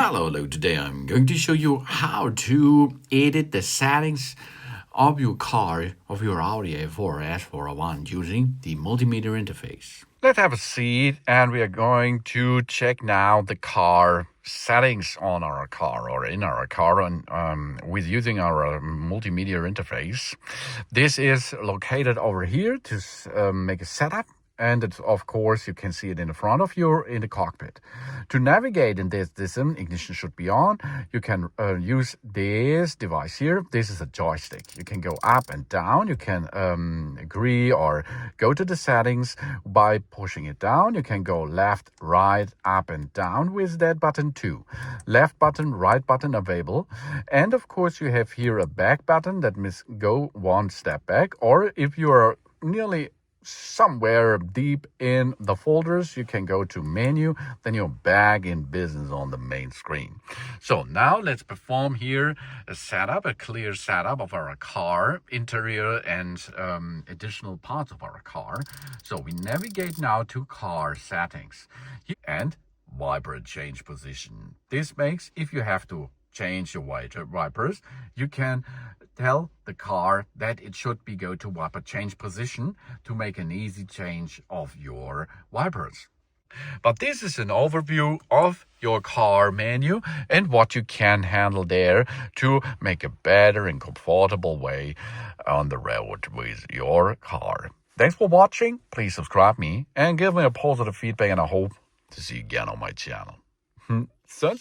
Hello, today I'm going to show you how to edit the settings of your car, of your Audi A4 S401 using the multimedia interface. Let's have a seat and we are going to check now the car settings on our car or in our car with using our multimedia interface. This is located over here to make a setup. And it's, of course, you can see it in the front of you in the cockpit. To navigate in this system, ignition should be on. You can use this device here. This is a joystick. You can go up and down. You can agree or go to the settings by pushing it down. You can go left, right, up and down with that button too. Left button, right button available. And of course, you have here a back button that means go one step back. Or if you are nearly somewhere deep in the folders, you can go to menu, then you're back in business on the main screen. So now let's perform here a clear setup of our car, interior and additional parts of our car. So we navigate now to car settings and wiper change position. This makes, if you have to change your wipers, you can tell the car that it should be go to wiper change position to make an easy change of your wipers. But this is an overview of your car menu and what you can handle there to make a better and comfortable way on the road with your car. Thanks for watching. Please subscribe me and give me a positive feedback, and I hope to see you again on my channel. Sun.